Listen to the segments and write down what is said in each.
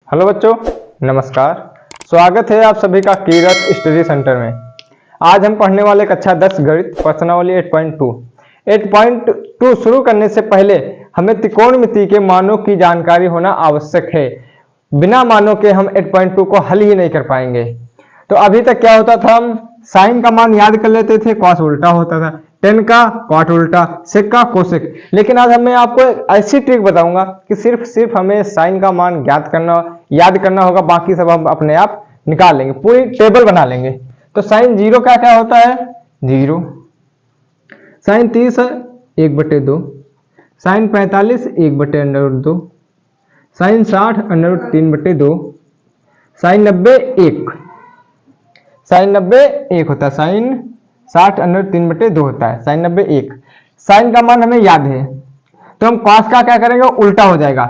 Hello बच्चों, नमस्कार। स्वागत है आप सभी का कीरत स्टडी सेंटर में। आज हम पढ़ने वाले कक्षा 10 गणित प्रश्नावली 8.2। 8.2 शुरू करने से पहले हमें त्रिकोणमिति के मानों की जानकारी होना आवश्यक है। बिना मानों के हम 8.2 को हल ही नहीं कर पाएंगे। तो अभी तक क्या होता था, हम साइन का मान याद कर लेते थे, कॉस उल्टा होता था, टेन का कॉट उल्टा, सेक का कोसेक। लेकिन आज मैं आपको एक ऐसी ट्रिक बताऊंगा कि सिर्फ हमें साइन का मान याद करना होगा, बाकी सब हम अपने आप निकाल लेंगे, पूरी टेबल बना लेंगे। तो साइन 0 का क्या होता है, 0। साइन 30 है 1/2। साइन 45 1/√2। साइन 60 √3/2। साइन 90 1। साइन 90 1 होता है, साइन 60 √3/2 होता है, साइन 90 1। साइन का मान हमें याद है, तो हम कॉस का क्या करेंगे, उल्टा हो जाएगा।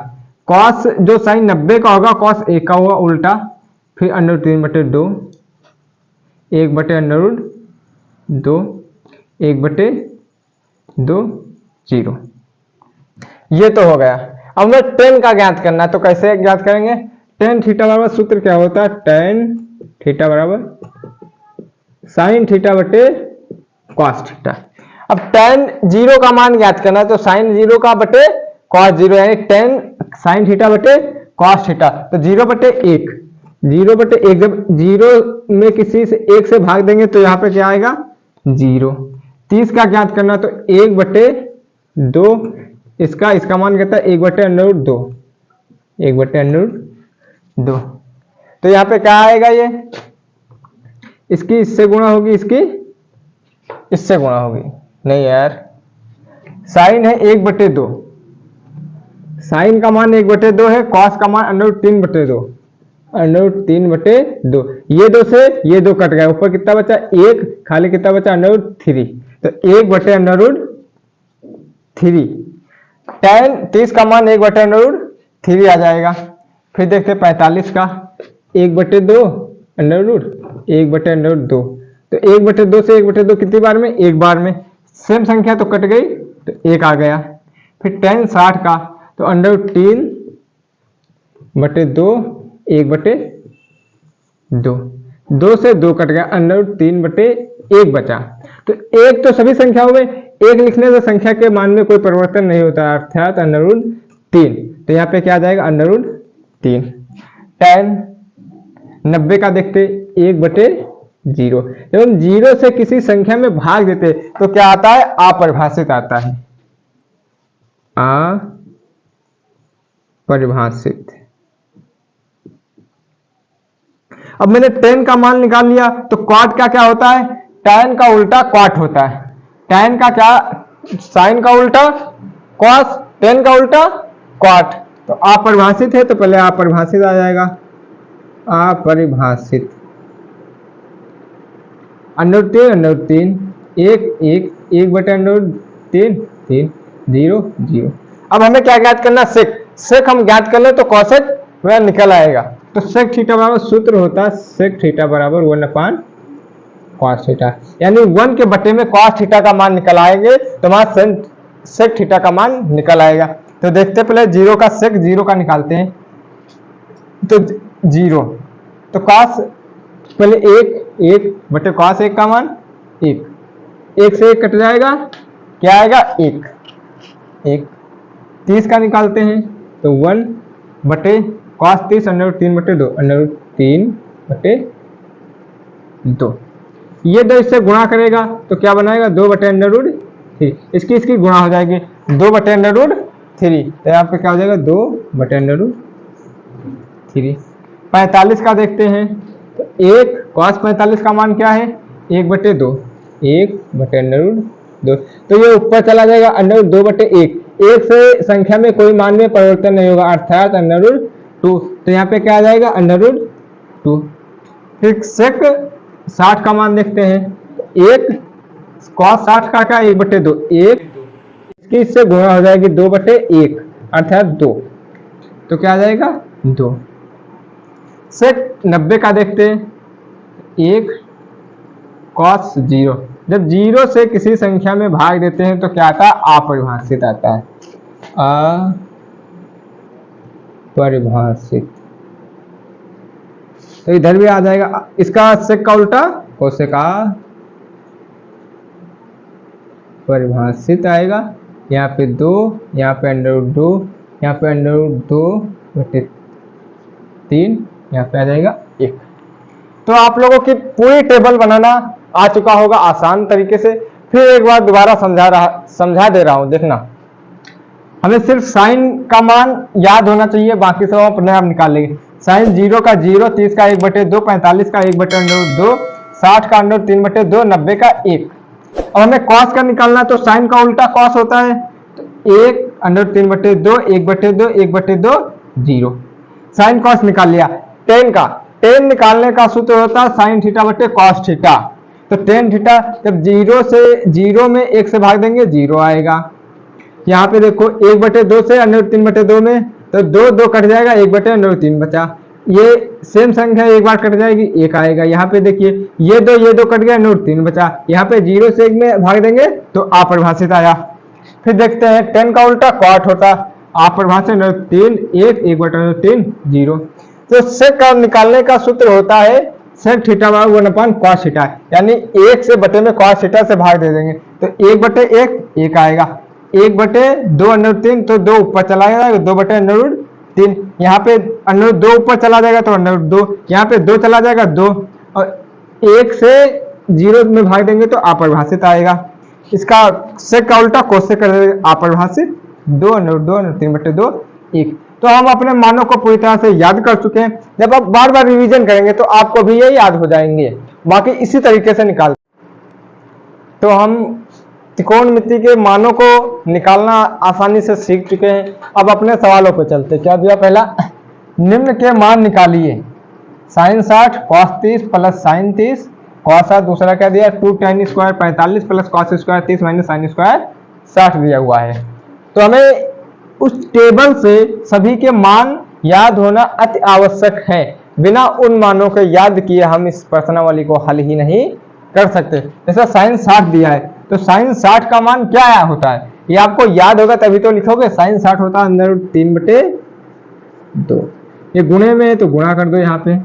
कॉस जो साइन 90 का होगा, कॉस 1 का होगा उल्टा, फिर √3/2, 1/√2, 1/2, 0। ये तो हो गया। अब हमें टेन का ज्ञात करना है, तो कैसे ज्ञात करेंगे। टेन थीटा बराबर सूत्र क्या होता है, टेन थीटा बराबर साइन थीटा बटे कॉस थीटा। अब टेन 0 का मान ज्ञात करना है, तो साइन 0 का बटे कॉस 0, यानी टेन साइन थीटा बटे कॉस थीटा। तो 0/1, 0/1। जब 0 में किसी से 1 से भाग देंगे तो यहाँ पे क्या आएगा, 0। 30 का ज्ञात करना, तो 1/2। इसका मान कहता है 1/√2, 1/√2। तो यहाँ पे क्या आएगा, ये इसकी इससे गुणा होगी, इसकी इससे गुणा होगी, नहीं यार, साइन है 1/2, साइन का मान 1/2 है, कॉस का मान √3/2, √3/2। ये 2 से ये 2 कट गया, ऊपर कितना बचा 1, खाली कितना बचा √3, तो 1/√3। टेन 30 का मान 1/√3 आ जाएगा। फिर देखते 45 का, 1/2 1/2। तो 1/2 से 1/2 कितनी बार में, एक बार में, सेम संख्या तो कट गई, तो 1 आ गया। फिर टेन 60 का, तो √3/2, 1/2, 2 से 2 कट गया, √3/1 बचा। तो 1 तो सभी संख्याओं में 1 लिखने से संख्या के मान में कोई परिवर्तन नहीं होता, अर्थात √3। तो यहाँ पे क्या आ जाएगा, √3। टेन 90 का देखते 1/0। जब हम 0 से किसी संख्या में भाग देते तो क्या आता है, अपरिभाषित आता है, अपरिभाषित। अब मैंने टेन का मान निकाल लिया, तो कॉट का क्या होता है, टेन का उल्टा कॉट होता है। टेन का क्या, साइन का उल्टा कॉस, टेन का उल्टा कॉट। तो अपरिभाषित है, तो पहले अपरिभाषित आ जाएगा, अपरिभाषित। √3, 1 1, 1/√3, 3, 0 0। अब हमें क्या ज्ञात करना, सेक। सेक हम ज्ञात कर ले तो कॉसेक वह निकल आएगा। तो सेक थीटा बराबर सूत्र होता है, सेक थीटा बराबर 1/cos थीटा, यानी 1 के बटे में cos थीटा का मान निकल आएंगे, तो हमारा सेक थीटा का मान निकल आएगा। तो देखते पहले 0 का सेक 0 का निकालते हैं, तो 0, तो cos पहले 1 cos 1 का मान 1, 1 से 1 कट जाएगा, क्या आएगा 1। 30 का निकालते हैं, तो 1/cos 30 √3/2, √3/2। ये 2 इससे गुणा करेगा तो क्या बनाएगा, 2/√3। इसकी गुणा हो जाएगी, 2/√3। तो यहाँ पे क्या हो जाएगा, 2/√3। 45 का देखते हैं, तो 1 cos 45 का मान क्या है, 1/2, 1/√2। तो ये ऊपर चला जाएगा, √2/1। 1 से संख्या में कोई मान में परिवर्तन नहीं होगा, अर्थात √2। तो यहाँ पे क्या आ जाएगा, √2। फिर सेक 60 का मान देखते हैं, 1 cos 60 का क्या, 1/2, 1, इसकी इससे गुणा हो जाएगी, 2/1, अर्थात 2। तो क्या आ जाएगा, 2। सेक 90 का देखते हैं, 1 cos 0। जब 0 से किसी संख्या में भाग देते हैं तो क्या आता है, अपरिभाषित आता है, अपरिभाषित। तो इधर भी आ जाएगा, इसका सेक का उल्टा कोसेका परिभाषित आएगा। यहाँ पे 2, यहाँ पे √2, यहाँ पे √2/3, यहाँ पे आ जाएगा 1। तो आप लोगों की पूरी टेबल बनाना आ चुका होगा आसान तरीके से। फिर एक बार दोबारा समझा दे रहा हूं, देखना। हमें सिर्फ साइन का मान याद होना चाहिए, बाकी सब हम अपने आप निकाल लेंगे। साइन 0 का 0, 30 का 1/2, 45 का 1/√2, 60 का √3/2, 90 का 1। अब हमें कॉस का निकालना, तो साइन का उल्टा कॉस होता है, तो 1 √3/2, 1/2, 1/2, 0। साइन कॉस निकाल लिया। टेन का, टेन निकालने का सूत्र होता है साइन थीटा बटे कॉस थीटा। तो टेन थीटा जब 0 में 1 से भाग देंगे 0 आएगा। यहाँ पे देखो 1/2 से √3/2 में, तो 2 कट जाएगा, 1/√3 बचा। ये सेम संख्या एक बार कट जाएगी, 1 आएगा। यहाँ पे देखिए ये दो कट गया, √3 बचा। यहाँ पे 0 से 1 में भाग देंगे तो अपरिभाषित आया। फिर देखते हैं 10 का उल्टा कॉट होता, अपरिभाषित √3, 1, 1/√3, 0। तो सेक का निकालने का सूत्र होता है सेक थीटा बराबर 1 कॉस थीटा, यानी 1 से बटे में कॉस थीटा से भाग दे देंगे, तो 1/1 1 आएगा। 1/2√3, तो 2 ऊपर चला जाएगा, 2/√3। यहाँ पे √2 ऊपर चला जाएगा तो √2, यहाँ पे 2 चला जाएगा 2, और 1 से 0 में भाग देंगे तो अपरिभाषित आएगा। इसका सेक का उल्टा कोसेक कर देंगे, अपरिभाषित 2 √2, 1। तो हम अपने मानों को पूरी तरह से याद कर चुके हैं। जब आप बार बार रिवीजन करेंगे तो आपको भी ये याद हो जाएंगे। बाकी इसी तरीके से निकाल, तो हम त्रिकोणमिति के मानों को निकालना आसानी से सीख चुके हैं। अब अपने सवालों पर चलते। क्या दिया पहला, निम्न के मान निकालिए। Sine 60 cos 30 plus sine 30 cos 60। दूसरा क्या दिया, 2 tan square 45 plus cos square 30 minus sine square 60 दिया हुआ है। तो हमें उस टेबल से सभी के मान याद होना अति आवश्यक है। बिना उन मानों के याद किए हम इस प्रश्नावली को हल ही नहीं कर सकते। जैसा साइन 60 दिया है, तो साइन 60 का मान क्या होता है ये आपको याद होगा तभी तो लिखोगे। साइन 60 होता है √3/2। ये गुणे में है तो गुणा कर दो। यहाँ पे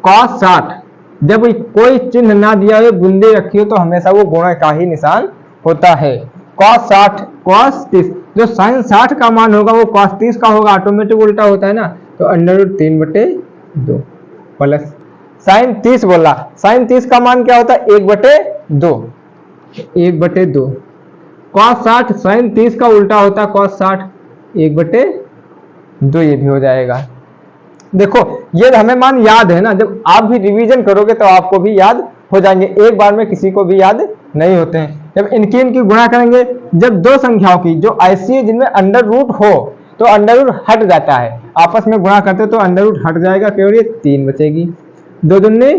cos 60, जब कोई चिन्ह ना दिया हो, बूंदे रखी हो, तो हमेशा वो गुणा का ही निशान होता है। cos 60 cos 30, जो साइन 60 का मान होगा वो cos 30 का होगा, ऑटोमेटिक उल्टा होता है ना। तो √3/2 प्लस साइन 30 बोला, साइन 30 का मान क्या होता है 1/2, 1/2। cos 60 साइन 30 का उल्टा होता है cos 60, 1/2, ये भी हो जाएगा। देखो ये हमें मान याद है ना, जब आप भी रिवीजन करोगे तो आपको भी याद हो जाएंगे। एक बार में किसी को भी याद नहीं होते हैं। जब इनकी गुणा करेंगे, जब दो संख्याओं की जो ऐसी है जिनमें अंडर रूट हो तो अंडर रूट हट जाता है, आपस में गुणा करते तो अंडर रूट हट जाएगा, केवल ये 3 बचेगी। 2 दूनी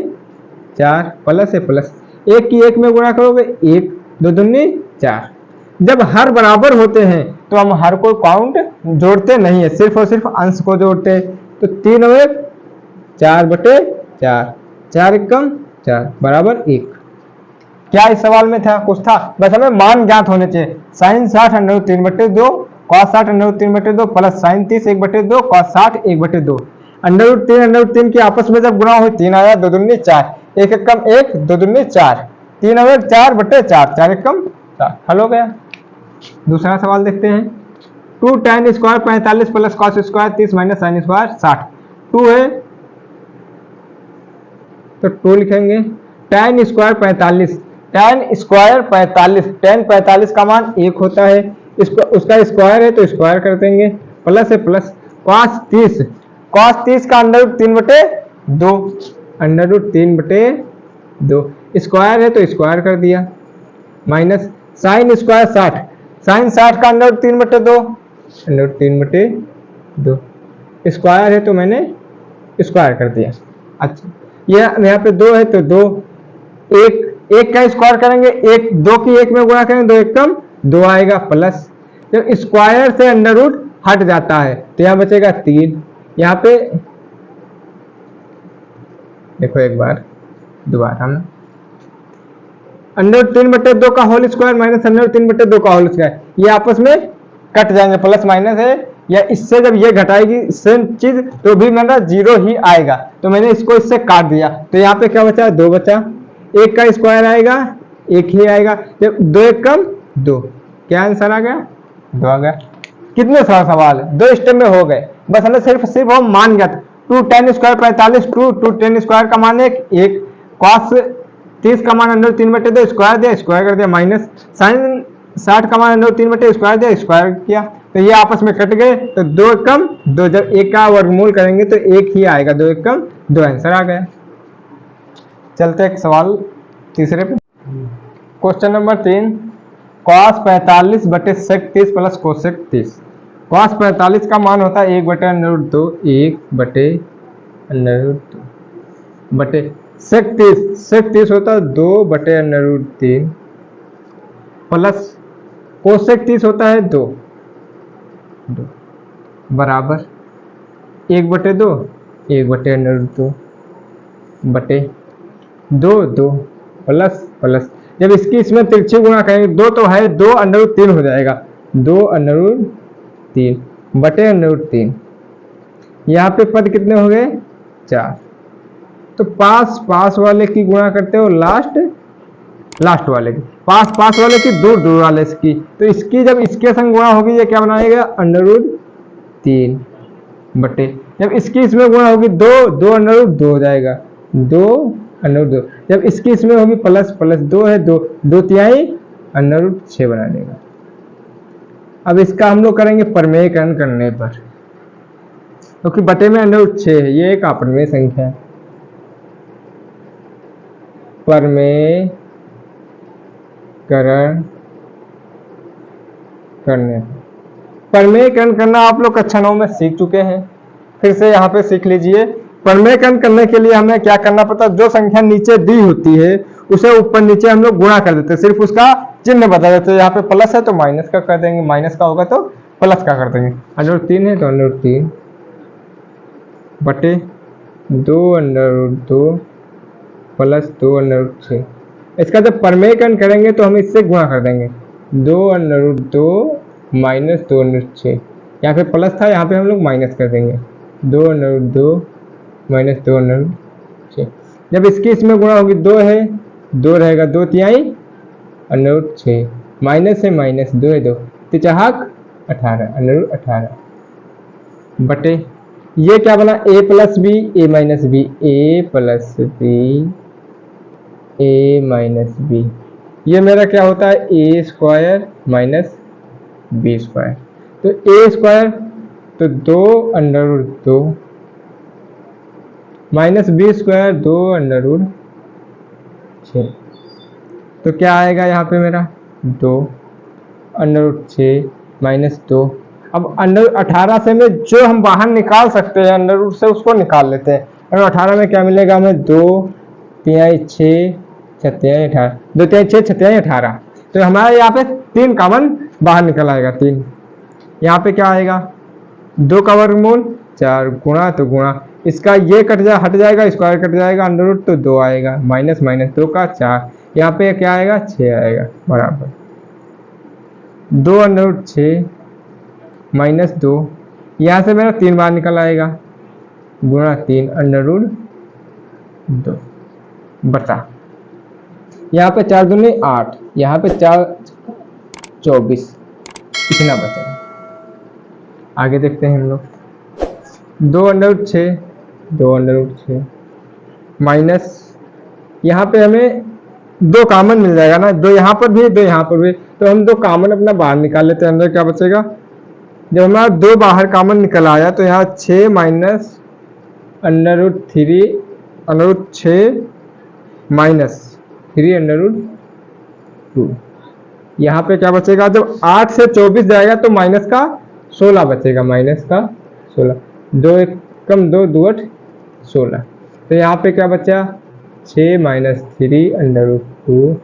4 प्लस है प्लस, 1 की 1 में गुणा करोगे 1, 2 दूनी 4। जब हर बराबर होते हैं तो हम हर को काउंट जोड़ते नहीं है, सिर्फ और सिर्फ अंश को जोड़ते हैं। तो 3 और 1 4/4, 4 एकम 4 बराबर 1। क्या इस सवाल में था, कुछ था? बस हमें मान ज्ञात होने चाहिए। Sine 60 √3/2 cos 60 √3/2 plus sine 30 1/2 cos 60 1/2। √3 की आपस में जब गुणा हुई 3 आया, 2 दूनी 4, 1 एकम 1, 2 दूनी 4, 3 और 1 4/4, 4 एकम 4। हल हो गया। दूसरा सवाल देखते हैं। 2 tan square 45 plus cos square 30 minus sine square 60। 2 है तो 2 लिखेंगे। tan square 45, tan square 45, tan 45 का मान 1 होता है, इसको उसका स्क्वायर है तो स्क्वायर कर देंगे, प्लस है प्लस cos 30, cos 30 का √3/2, √3/2 स्क्वायर है तो स्क्वायर कर दिया, माइनस साइन स्क्वायर 60, साइन 60 का √3/2, √3/2 स्क्वायर है तो मैंने स्क्वायर कर दिया। अच्छा ये यहाँ पे 2 है तो 2, 1 का स्क्वायर करेंगे, 2 की 1 में गुणा करेंगे, 2 एकम 2 आएगा, प्लस जब स्क्वायर से अंडर रूट हट जाता है तो यहाँ बचेगा 3। यहाँ पे देखो एक बार दोबारा हम √3/2 का होल स्क्वायर माइनस √3/2 का होल स्क्वायर, ये आपस में कट जाएंगे, प्लस माइनस है, या इससे जब ये घटाएगी सेम चीज तो भी मेरा 0 ही आएगा। तो मैंने इसको इससे काट दिया, तो यहाँ पे क्या बचा, 2 बचा। 1 का स्क्वायर आएगा 1 ही आएगा, जब 2 1 कम 2, क्या आंसर आ गया, 2 आ गया। कितने सारा सवाल है, 2 स्टेप में हो गए। बस हमें सिर्फ हम मान गया था 2 10 स्क्वायर 45, 2 10 स्क्वायर का मान 1 cos 30 का मान अंदर 3/2 स्क्वायर दिया, स्क्वायर कर दिया, माइनस साइन 60 का मान अंदर 3/2 स्क्वायर दिया, स्क्वायर किया, तो ये आपस में कट गए, तो 2 कम 2, जब 1 का वर्गमूल करेंगे तो 1 ही आएगा, 2 1 कम 2 आंसर आ गया। चलते एक सवाल तीसरे पे। Question number 3, cos 45/sec 30 plus cosec 30। cos 45 का मान होता है 1/√2, 1/√2 बटे sec 30 होता है 2/√3 प्लस कोसेक 30 होता है 2 बराबर 1/2 1/√2 बटे 2 प्लस जब इसकी इसमें तिरछी गुणा करेंगे 2 तो है 2/3 हो जाएगा, 2/3 बटे √3। यहाँ पे पद कितने हो गए 4, तो पास वाले की गुणा करते हो लास्ट वाले की, पास वाले की दूर वाले की, तो इसकी जब इसके संग गुणा होगी ये क्या बनाएगा √3 बटे, जब इसकी इसमें गुणा होगी 2 हो जाएगा, 2 जब इसकी इसमें होगी प्लस 2 है 2 तिहाई √6 बना देगा। अब इसका हम लोग करेंगे परमेयकरण करने पर, क्योंकि बटे में √6 है, ये एक अपरिमेय संख्या है। परमेयकरण करना आप लोग कक्षा 9 में सीख चुके हैं, फिर से यहाँ पे सीख लीजिए। परमेयकरण करने के लिए हमें क्या करना पड़ता है, जो संख्या नीचे दी होती है उसे ऊपर नीचे हम लोग गुणा कर देते हैं, सिर्फ उसका चिन्ह बता देते हैं। यहाँ पे प्लस है तो माइनस का कर देंगे, माइनस का होगा तो प्लस का कर देंगे। √3 है तो √3 बटे 2/2 प्लस 2/6। इसका जब परमेयकरण करेंगे तो हम इससे गुणा कर देंगे, 2/2 माइनस 2/6। यहाँ पे प्लस था, यहाँ पे हम लोग माइनस कर देंगे, 2/2 माइनस 2/6। जब इसकी इसमें गुणा होगी 2 है 2 रहेगा, 2 तिहाई √6 माइनस है माइनस 2 है 2 तिचाहक 18 √18 बटे ये क्या बना a plus B a minus B, a plus B a minus B, ये मेरा क्या होता है a square minus B square, तो a स्क्वायर तो 2/2 माइनस बी स्क्वायर 2/6, तो क्या आएगा यहाँ पे मेरा 2/6 माइनस 2। अब √18 से में जो हम बाहर निकाल सकते हैं √ से उसको निकाल लेते हैं। √18 में क्या मिलेगा हमें 2 तिहाई 6 छतियाई 18, 2 तिहाई 6 छतियाई 18, तो हमारा यहाँ पे 3 कॉमन बाहर निकल आएगा 3। यहाँ पे क्या आएगा 2 का वर्गमूल 4 गुणा तो गुणा इसका ये हट जाएगा, स्क्वायर कट जाएगा, √ तो 2 आएगा, माइनस 2 का 4, यहाँ पे क्या आएगा 6 आएगा बराबर 2/6 माइनस 2, यहाँ से मेरा 3 बार निकल आएगा गुणा 3/2 बटा, यहाँ पे 4 दूनी 8, यहाँ पे 4 24, इतना बचेगा। आगे देखते हैं हम लोग 2/6 माइनस यहाँ पे हमें 2 कॉमन मिल जाएगा ना, 2 यहाँ पर भी 2 यहाँ पर भी, तो हम 2 कॉमन अपना बाहर निकाल लेते हैं। अंदर क्या बचेगा, जब हमारा 2 बाहर कॉमन निकल आया तो यहाँ 6 माइनस √6 माइनस 3/2, यहाँ पे क्या बचेगा, जब 8 से 24 जाएगा तो माइनस का 16 बचेगा, माइनस का 16, 2 1 कम 2 2 8 16, तो यहाँ पे क्या बचा 6 माइनस 3/2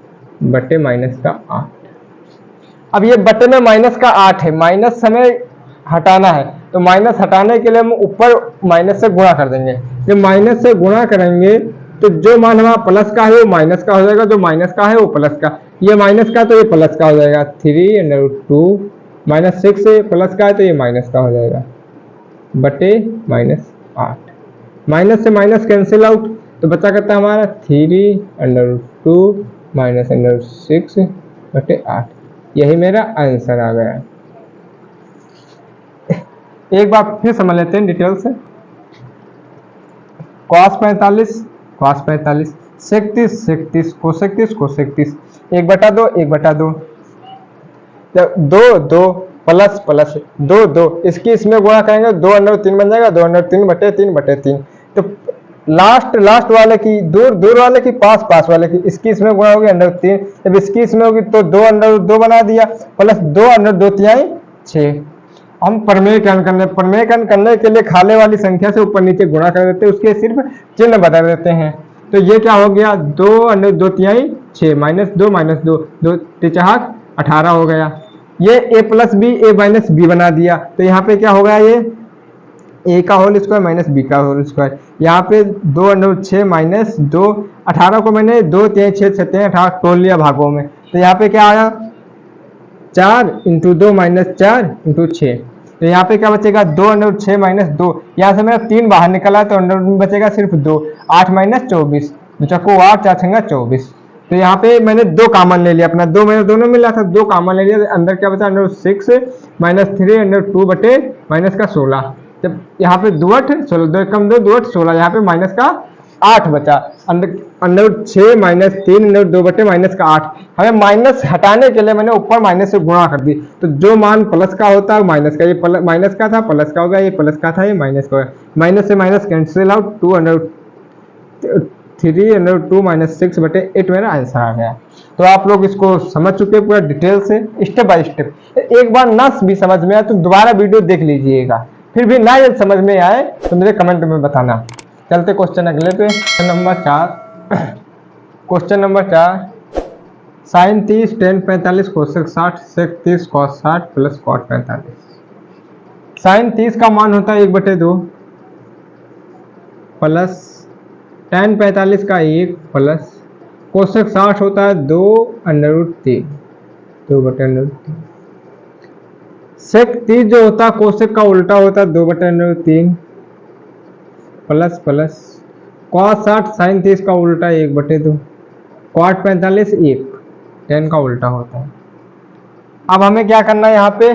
बटे माइनस का 8। अब ये बटे में माइनस का 8 है, माइनस हमें हटाना है, तो माइनस हटाने के लिए हम ऊपर माइनस से गुणा कर देंगे। जब माइनस से गुणा करेंगे तो जो मान हमारा प्लस का है वो माइनस का हो जाएगा, जो माइनस का है वो प्लस का, ये माइनस का तो ये प्लस का हो जाएगा 3/2 -6 प्लस का है तो ये माइनस का हो जाएगा बटे -8। माइनस से माइनस कैंसिल आउट तो बचा करता है हमारा 3√2 -√6 बटे 8। यही मेरा आंसर आ गया। एक बार फिर समझ लेते हैं डिटेल से। cos 45 sec 30 cosec 30 1/2 1/2 2 plus plus 2 इसकी इसमें गुणा करेंगे 2√3 बन जाएगा 2√3 बटे 3/3। तो लास्ट वाले की दूर वाले की पास वाले की इसकी इसमें गुणा होगी √3। जब इसकी इसमें होगी तो 2√2 बना दिया प्लस 2√2 6। हम प्रमेय करने के लिए खाने वाली संख्या से ऊपर नीचे गुणा कर देते हैं, उसके सिर्फ चिन्ह बदल देते हैं। तो ये क्या हो गया 2√2 6 -2 2 3 18 हो गया। ये a plus B A minus B बना दिया तो यहाँ पे क्या हो गया ये a का होल स्क्वायर माइनस बी का होल स्क्वायर। यहाँ पे 2√6 -2 18 को मैंने 2 3 6 6 3 18 तोड़ लिया भागों में। तो यहाँ पे क्या आया 4 × 2 -4 × 6। तो यहाँ पे क्या बचेगा 2√6 - 2। यहाँ से मेरा 3 बाहर निकला तो अंडर में बचेगा सिर्फ 2 8 - 24 चक्को 8 4 6 24। तो यहाँ पे मैंने 2 कॉमन ले लिया अपना 2 मैंने दोनों मिला था 2 कॉमन ले लिया तो अंदर क्या बचा √6 -3 √2 बटे -16। जब यहाँ पे 2 8 16 2 कम 2 2 8 16 यहाँ पे -8 बचा अंदर 6 -3 √2 बटे -8। हमें माइनस हटाने के लिए मैंने ऊपर माइनस से गुणा कर दी तो जो मान प्लस का होता है माइनस का, ये माइनस का था प्लस का हो गया, ये प्लस का था ये माइनस का हो गया। माइनस से माइनस कैंसिल आउट 2√3 -6 बटे 8 मेरा आंसर आ गया। तो आप लोग इसको समझ चुके पूरा डिटेल से स्टेप बाय स्टेप। एक बार ना भी समझ में आए तो दोबारा वीडियो देख लीजिएगा, फिर भी ना यदि समझ में आए तो मुझे कमेंट में बताना। चलते क्वेश्चन अगले पे। Question number 4 sin 30 tan 45 cosec 60 sec 30 cos 60 plus cot 45। sin 30 का मान होता है 1/2 प्लस tan 45 का 1 प्लस cosec 60 होता है 2√3 2/√3। sec 30 जो होता है cosec का उल्टा होता है 2/√3 प्लस प्लस cos 60 sin 30 का उल्टा 1/2 cot 45 1 tan का उल्टा होता है। अब हमें क्या करना है यहाँ पे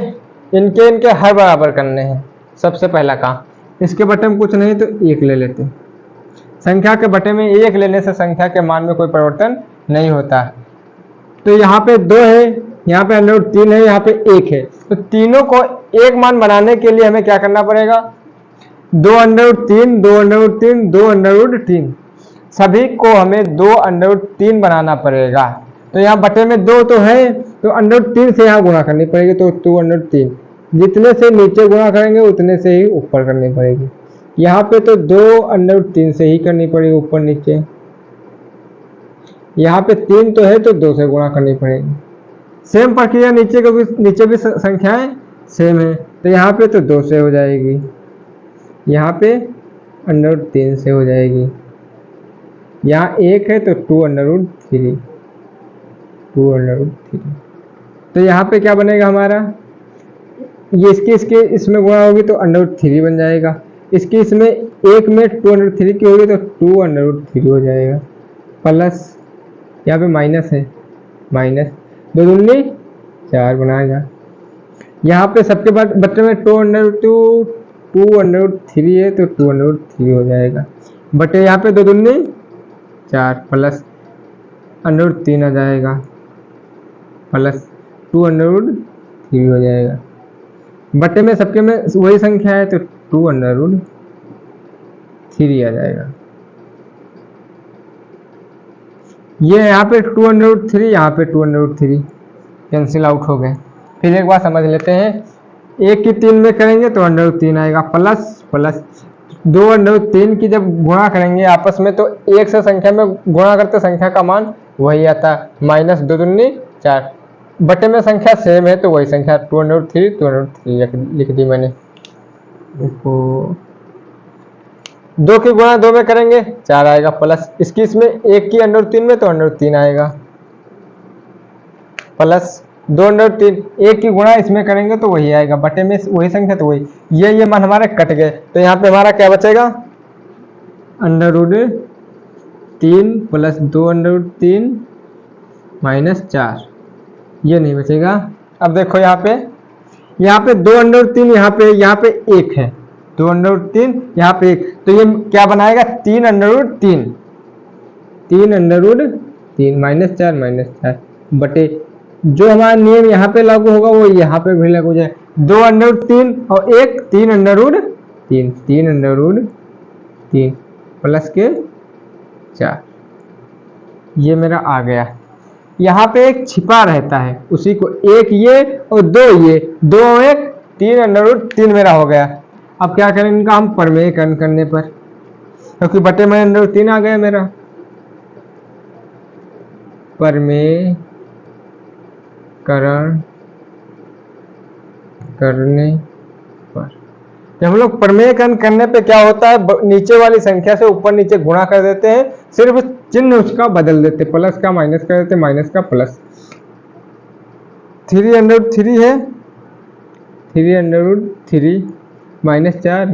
इनके हर बराबर करने हैं। सबसे पहला काम इसके बटे में कुछ नहीं तो 1 ले लेते हैं। संख्या के बटे में 1 लेने से संख्या के मान में कोई परिवर्तन नहीं होता। तो यहाँ पे 2 है यहाँ पे √3 है यहाँ पे 1 है तो तीनों को एक मान बनाने के लिए हमें क्या करना पड़ेगा 2√3 2√3 2√3 सभी को हमें 2√3 बनाना पड़ेगा। तो यहाँ बटे में 2 तो है तो √3 से यहाँ गुणा करनी पड़ेगी तो 2√3 जितने से नीचे गुणा करेंगे उतने से ही ऊपर करनी पड़ेगी। यहाँ पे तो 2√3 से ही करनी पड़ेगी ऊपर नीचे। यहाँ पे 3 तो है तो 2 से गुणा करनी पड़ेगी। सेम प्रक्रिया नीचे भी संख्याएं सेम है तो यहाँ पे तो 2 से हो जाएगी, यहाँ पे √3 से हो जाएगी। यहाँ 1 है तो 2√3 तो यहाँ पे क्या बनेगा हमारा ये इसके इसमें गुणा होगी तो √3 बन जाएगा। इसकी इसमें 1 में 2√3 की होगी तो 2√3 हो जाएगा प्लस यहाँ पे माइनस है माइनस 2 दूनी 4 बनाएगा। यहाँ पे सबके बाद बच्चे में 2√3 है तो 2√3 हो जाएगा बटे यहाँ पे 2 दूनी 4 प्लस √3 आ जाएगा प्लस 2√3 हो जाएगा बटे में सबके में वही संख्या है तो 2√3 आ जाएगा। ये यहाँ पे 2√3 यहाँ पे 2√3 कैंसिल आउट हो गए। फिर एक बार समझ लेते हैं 1 की 3 में करेंगे तो √3 आएगा प्लस प्लस 2√3 की जब गुणा करेंगे आपस में तो एक से संख्या में गुणा करते संख्या का मान वही आता है -2 दूनी 4 बटे में संख्या सेम है तो वही संख्या 2√3 लिख दी मैंने। 2 की गुणा 2 में करेंगे 4 आएगा प्लस इसकी इसमें 1 की √3 में तो √3 आएगा प्लस 2√3, एक की गुणा इसमें करेंगे तो वही आएगा, बटे में वही संख्या तो वही, ये मान हमारे कट गए, तो यहाँ पे हमारा क्या बचेगा, √3 प्लस 2√3 माइनस 4, ये नहीं बचेगा। अब देखो यहाँ पे 2√3 यहाँ पे 1 है, 2√3 यहाँ पे 1, तो ये क्या बनाएगा 3√3, 3√3 माइनस 4 बटे जो हमारा नियम यहाँ पे लागू होगा वो यहाँ पे भी लागू हो जाए, 2√3 और 1 3√3 प्लस के 4, ये मेरा आ गया। यहाँ पे एक छिपा रहता है, उसी को एक ये और दो ये, 2 1 3√3 मेरा हो गया। अब क्या करें इनका हम परमेयकरण करने पर, क्योंकि बटे में √3 आ गया मेरा, परमेयकरण करने पर जब हम लोग परमेयकरण करने पे क्या होता है, नीचे वाली संख्या से ऊपर नीचे गुणा कर देते हैं, सिर्फ चिन्ह उसका बदल देते, प्लस का माइनस कर देते, माइनस का प्लस। 3√3 है, 3√3 माइनस 4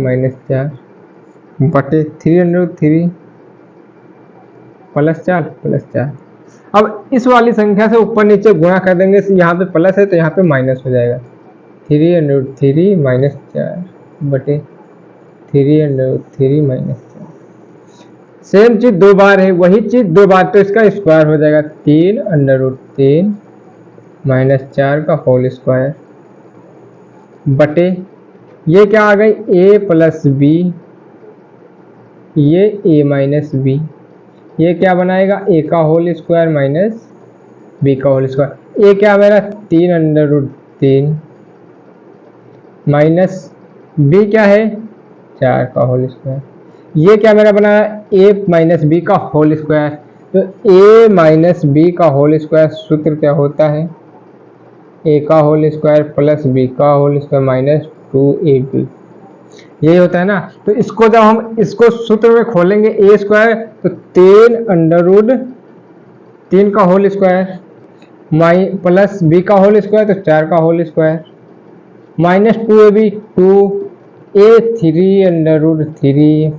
बटे 3√3 प्लस 4। अब इस वाली संख्या से ऊपर नीचे गुणा कर देंगे, यहाँ पे प्लस है तो यहाँ पे माइनस हो जाएगा, 3√3 माइनस 4 बटे 3√3 माइनस 4। सेम चीज दो बार है, वही चीज दो बार, तो इसका स्क्वायर हो जाएगा, 3√3 माइनस 4 का होल स्क्वायर बटे ये क्या आ गई a प्लस बी, ये a माइनस बी, ये क्या बनाएगा a का होल स्क्वायर माइनस b का होल स्क्वायर। a क्या मेरा 3√3 माइनस b क्या है 4 का होल स्क्वायर, ये क्या मेरा बना a माइनस बी का होल स्क्वायर। तो a माइनस बी का होल स्क्वायर सूत्र क्या होता है, a का होल स्क्वायर प्लस b का होल स्क्वायर माइनस 2ab, यही होता है ना। तो इसको जब हम इसको सूत्र में खोलेंगे a स्क्वायर, तो 3√3 का होल स्क्वायर प्लस b का होल स्क्वायर तो 4 का whole square minus 2ab, 2a 3√3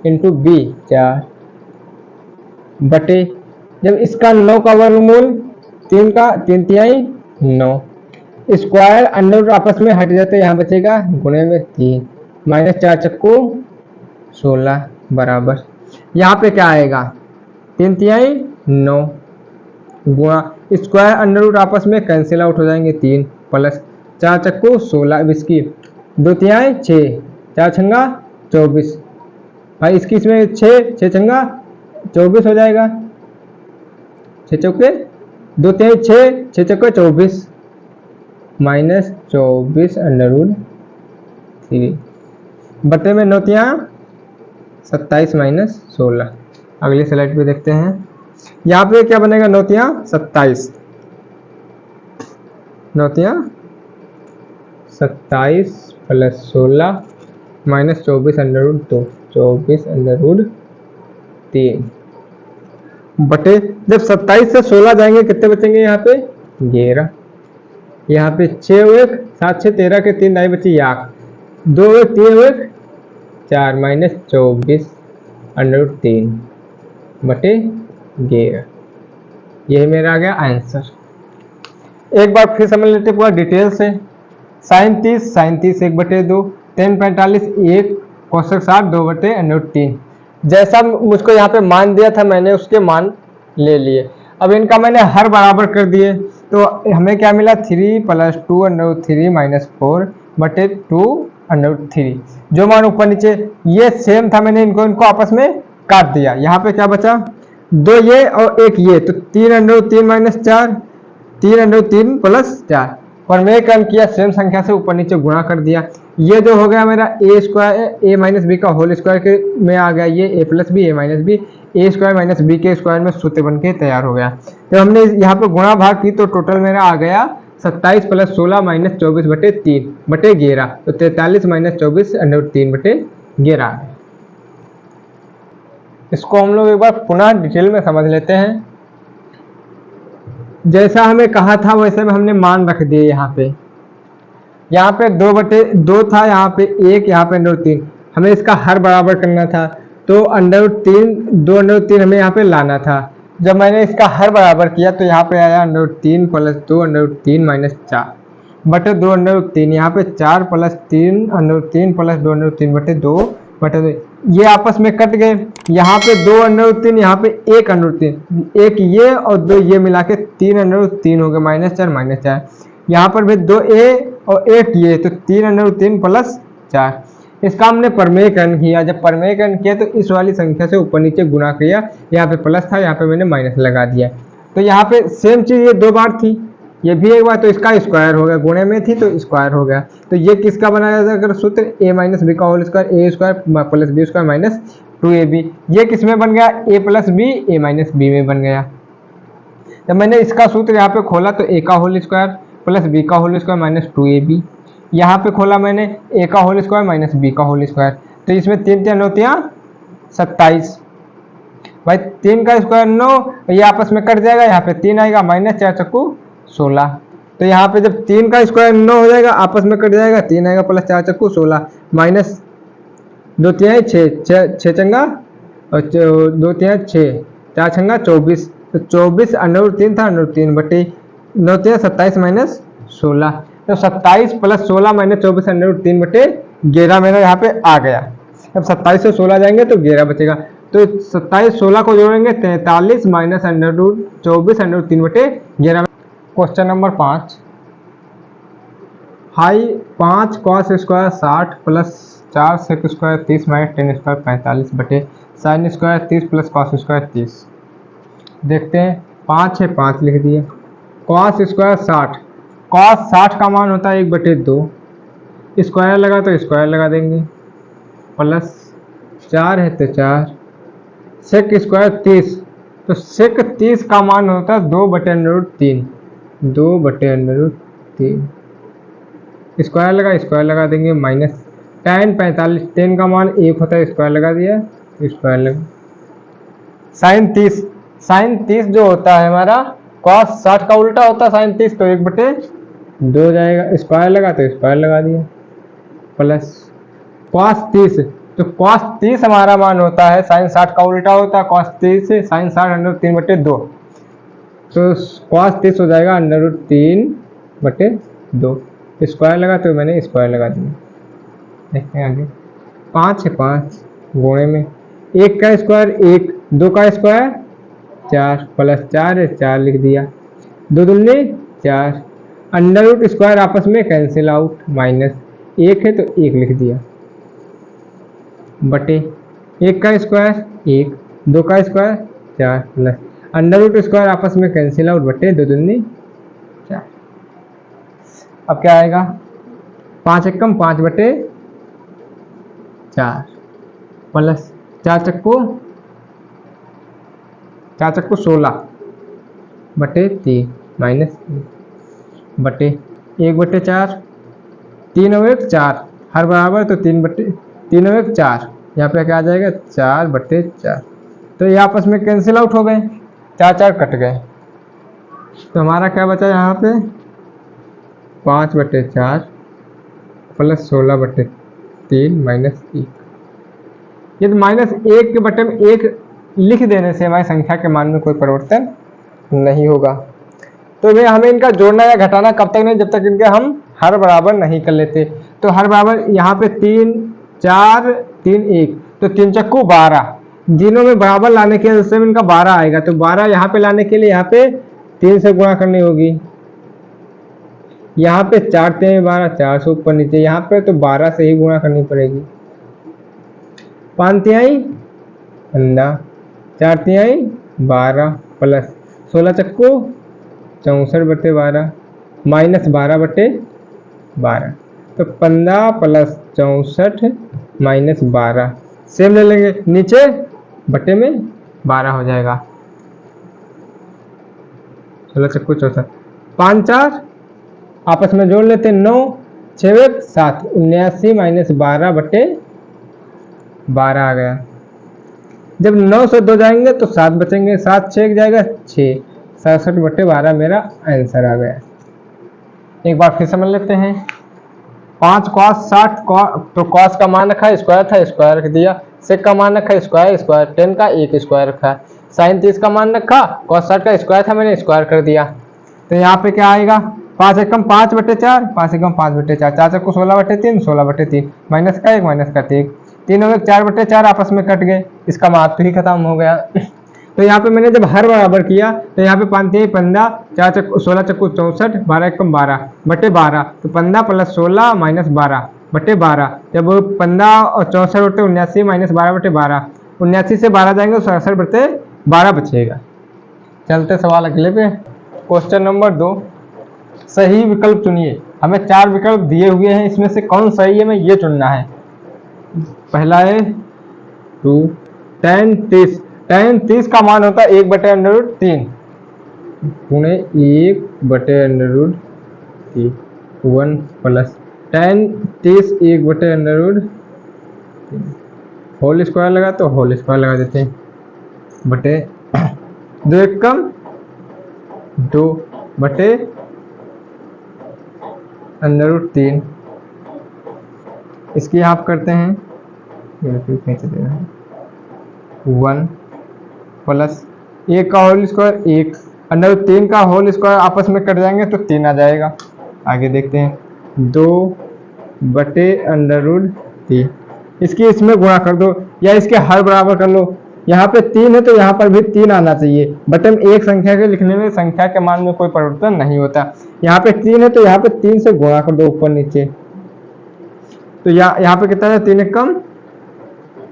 into b 4 बटे जब इसका 9 का वर्गमूल 3 का 3 9, स्क्वायर अंडर आपस में हट जाते, यहाँ बचेगा गुणे में 3 माइनस 4 चक्कू 16 बराबर, यहाँ पे क्या आएगा 3 9 गुणा स्क्वायर अंडर रूट आपस में कैंसिल आउट हो जाएंगे, 3 प्लस 4 चक्कू 16, इसकी 2 6 4 छंगा 24 भाई, इसकी इसमें 6 छंगा 24 हो जाएगा, 6 चौके 2 6 6 चौके 24 माइनस 24 अंडर रूट 3 बटे में 9 27 माइनस 16। अगली स्लाइड पे देखते हैं, यहाँ पे क्या बनेगा 9 27, 9 27 प्लस 16 माइनस 24 अंडर रूट 2, 24 अंडर रूट 3 बटे जब 27 से 16 जाएंगे कितने बचेंगे, यहाँ पे 11, यहाँ पे 6 1 7 6 13 के 3 दाई बची 1, 2 1 3 1 4 माइनस 24 अंडर रूट 3 बटे 11, यही मेरा आ गया आंसर। एक बार फिर समझ लेते पूरा डिटेल से। साइन 30 1 बटे 2, tan 45 1, कोसक 60 2 बटे अंडर रूट 3। जैसा मुझको यहाँ पे मान दिया था मैंने उसके मान ले लिए। अब इनका मैंने हर बराबर कर दिए, तो हमें क्या मिला 3 प्लस 2 अंडर रूट 3 माइनस 4 बटे 2 अंडर रूट 3। जो मान ऊपर नीचे ये सेम था, मैंने इनको आपस में काट दिया। यहाँ पे क्या बचा 2 ये और 1 ये, तो 3 under root 3 minus 4, 3 under root 3 plus 4 और मैं क्या किया सेम संख्या से ऊपर नीचे गुणा कर दिया। ये जो हो गया मेरा ए स्क्वायर ए माइनस बी का होल स्क्वायर के में आ गया, ये ए plus B A minus B, A square minus B के स्क्वायर में सूत्र बन के तैयार हो गया। तो हमने यहाँ पे गुणा भाग की तो टोटल मेरा आ गया 27 प्लस 16 माइनस 24 बटे 3 बटे 11, तो 43 माइनस 24 अंडर रूट 3 बटे 11। इसको हम लोग एक बार पुनः डिटेल में समझ लेते हैं। जैसा हमें कहा था वैसे में हमने मान रख दिए। यहाँ पे 2/2 था, यहाँ पे 1, यहाँ पे √3। हमें इसका हर बराबर करना था, तो √3 2/3 हमें यहाँ पे लाना था। जब मैंने इसका हर बराबर किया तो यहाँ पे आया √3 + 2/3 - 4 बटे 2/3। यहाँ पे 4 + 3 √3 + 2/3 बटे 2/2। ये आपस में कट गए। यहाँ पे 2/3, यहाँ पे 1/3, एक ये और 2 ये मिला के 3/3 हो गए, -4 -4। यहाँ पर भी 2 ए और 1 ये, तो 3/3 + 4। इसका हमने परमेयकरण किया। जब परमेयकरण किया तो इस वाली संख्या से ऊपर नीचे गुणा किया। यहाँ पे प्लस था, यहाँ पे मैंने माइनस लगा दिया। तो यहाँ पे सेम चीज ये 2 बार थी, ये भी एक बार, तो इसका स्क्वायर हो गया। गुणे में थी तो स्क्वायर हो गया। तो ये किसका बनाया जाएगा अगर सूत्र? a - b का whole square, a² + b² - 2ab। ये किस में बन गया? a + b, a - b में बन गया। जब मैंने इसका सूत्र यहाँ पे खोला तो a का होल स्क्वायर + b का होल स्क्वायर - 2ab। यहाँ पे खोला मैंने a का होल स्क्वायर - b का होल स्क्वायर। तो इसमें 3 3 होते हैं 27। भाई 3 का स्क्वायर 9, ये आपस में कट जाएगा। यहाँ पे 3 आएगा, -4 चक्कू 16। तो यहाँ पे जब 3 का स्क्वायर 9 हो जाएगा, आपस में कट जाएगा, 3 आएगा + 4 चक्कू 16, -2 3 6 6 चंगा और 2 3 6 4 छंगा 24। तो 24 √3 था, √3 बटे 9 3 27 - 16। तो 27 + 16 - 24 √3 बटे 11 मेरा यहाँ पे आ गया। अब 27 से 16 जाएंगे तो 11 बचेगा। तो 27 16 को जोड़ेंगे 43 - √24 √3 बटे 11। Question number 5। High 5 cos square 60 + 4 sec square 30 - 10 square 45 बटे sin स्क्वायर 30 + cos स्क्वायर 30। देखते हैं। 5 है, 5 लिख दिए। cos स्क्वायर 60, cos 60 का मान होता है 1/2। स्क्वायर लगा तो स्क्वायर लगा देंगे, प्लस 4 है तो 4। sec स्क्वायर 30, तो sec 30 का मान होता है 2/√3, 2/√3। स्क्वायर लगा देंगे, -tan 45, tan का मान 1 होता है, स्क्वायर लगा दिया, स्क्वायर लगा। sin 30 जो होता है हमारा cos 60 का उल्टा होता है sin 30, तो 1/2 जाएगा। स्क्वायर लगा तो स्क्वायर लगा दिया, प्लस cos 30, तो cos 30 हमारा मान होता है sin 60 का उल्टा होता है cos 30 से sin 60 √3/2। तो cos 30 हो जाएगा √3/2। स्क्वायर लगा तो मैंने स्क्वायर लगा दिया। देखते हैं आगे। 5 है, 5 गुणे में 1 का स्क्वायर 1, 2 का स्क्वायर 4, प्लस 4 है 4 लिख दिया, 2 दूनी 4। अंडर स्क्वायर आपस में कैंसिल आउट, -1 है तो 1 लिख दिया, बटे 1 का स्क्वायर 1, 2 का स्क्वायर 4, प्लस अंडर स्क्वायर आपस में कैंसिल आउट, बटे 2 दूनी 4। अब क्या आएगा? 5 एकम 5 बटे 4, प्लस 4 चक्कू 16 बटे 3 -1 बटे 1/4। 3 और 1 4, हर बराबर, तो 3 और 1 4। यहाँ पे क्या आ जाएगा? 4/4। तो ये आपस में कैंसिल आउट हो गए, 4 4 कट गए। तो हमारा क्या बचा यहाँ पे? 5/4 प्लस 16/3 -1। ये तो -1 के बटे में 1 लिख देने से हमारी संख्या के मान में कोई परिवर्तन नहीं होगा। तो भाई हमें इनका जोड़ना या घटाना कब तक नहीं? जब तक इनके हम हर बराबर नहीं कर लेते। तो हर बराबर यहाँ पे 3 4 3 1, तो 3 चक्कू 12। तीनों में बराबर लाने के लिए इनका 12 आएगा। तो 12 यहाँ पे लाने के लिए यहाँ पे 3 से गुणा करनी होगी। यहाँ पे 4 3 12, 4 से ऊपर नीचे, यहाँ पे तो 12 से ही गुणा करनी पड़ेगी। 5 तिहाई 15, 4 तिहाई 12, प्लस 16 चक्कू 64/12 -12/12। तो 15 + 64 -12, सेम ले लेंगे, नीचे बटे में 12 हो जाएगा। 16 चक्कू 64, 5 4 आपस में जोड़ लेते, 9 6 1 7, 79 -12/12 आ गया। जब 9 से 2 जाएंगे तो 7 बचेंगे, 7 6 जाएगा 6, 67/12 मेरा आंसर आ गया। एक बार फिर समझ लेते हैं। 5 cos 60 तो cos का मान रखा, स्क्वायर था स्क्वायर रख दिया, sec का मान रखा स्क्वायर स्क्वायर, 10 का एक स्क्वायर रखा, sin 30 का मान रखा, cos 60 का स्क्वायर था मैंने स्क्वायर कर दिया। तो यहाँ पे क्या आएगा, 5 एकम 5/4, 5 एकम 5/4, 4 चक्कू 16/3, 16/3, माइनस का 1 माइनस का 3, 3 और 1 4/4 आपस में कट गए, इसका मार्क तो ही खत्म हो गया। तो यहाँ पे मैंने जब हर बराबर किया तो यहाँ पे 5 3 15, 4 चक्कू 16 चक्कू 64, 12 एकम 12/12, तो 15 + 16 - 12/12, जब 15 और 64/79 - 12/12, 79 से 12 जाएंगे तो 67/12 बचेगा। चलते सवाल अगले पे। क्वेश्चन नंबर 2, सही विकल्प चुनिए। हमें 4 विकल्प दिए हुए हैं, इसमें से कौन सही है हमें ये चुनना है। पहला है 2 tan 30, tan 30 का मान होता है 1/√3 गुणे 1/√3, 1 प्लस tan 30 1/√3 होल स्क्वायर लगा तो होल स्क्वायर लगा देते हैं, बटे 2 एकम 2/√3। इसकी आप करते हैं 1 प्लस 1 का होल स्क्वायर 1, √3 का होल स्क्वायर आपस में कट जाएंगे तो 3 आ जाएगा। आगे देखते हैं 2/√3, इसकी इसमें गुणा कर दो या इसके हर बराबर कर लो। यहाँ पे 3 है तो यहाँ पर भी 3 आना चाहिए, बट हम एक संख्या के लिखने में संख्या के मान में कोई परिवर्तन नहीं होता। यहाँ पे 3 है तो यहाँ पे 3 से गुणा कर दो ऊपर नीचे, तो यहाँ पे कितना है 3 एकम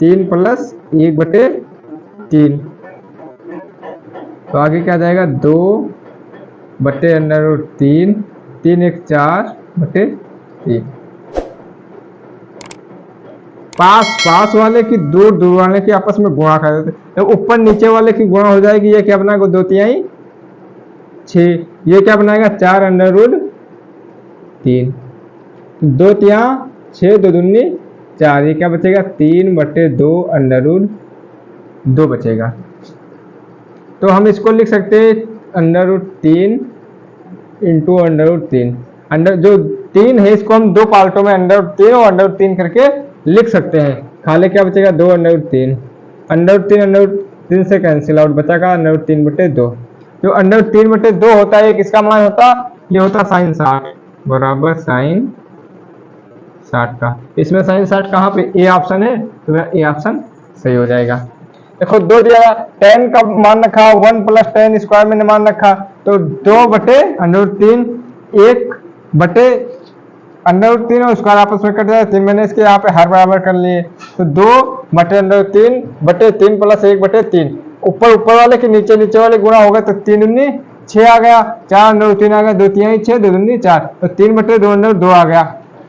3 प्लस 1/3, तो आगे क्या जाएगा 2/√3, 3 1 4/3। पास वाले की दूर वाले की आपस में गुणा कर देते, तो ऊपर नीचे वाले की गुणा हो जाएगी। ये क्या बनाएगा 2 तिहाई 6, ये क्या बनाएगा 4/√3, 2 तिहाई 6, 2 दूनी 4, ये क्या बचेगा 3/2 बचेगा। तो हम इसको लिख सकते हैं √3 इंटू √3, जो 3 है इसको हम 2 पार्टों में √3 और √3 करके लिख सकते हैं। खाली क्या बचेगा 2/3, √3 से कैंसिल आउट, बचेगा √3/2। जो √3/2 होता है किसका मान होता, ये होता sin 60 बराबर sin 60 का। इसमें sin 60 कहाँ पे, ए ऑप्शन है, तो मेरा ए ऑप्शन सही हो जाएगा। देखो 2 दिया, tan का मान रखा 1 प्लस tan स्क्वायर मैंने मान रखा, तो 2/√3, 1/√3 और स्क्वायर आपस में कट जाए 3, मैंने इसके यहाँ पे हर बराबर कर लिए, तो 2/√3/3 प्लस 1/3, ऊपर वाले के नीचे वाले गुणा होगा तो 3 दूनी 6 आ गया, 4/√3 आ गया, 2 तिहाई 6, 2 दूनी 4, तो 3/2 आ गया।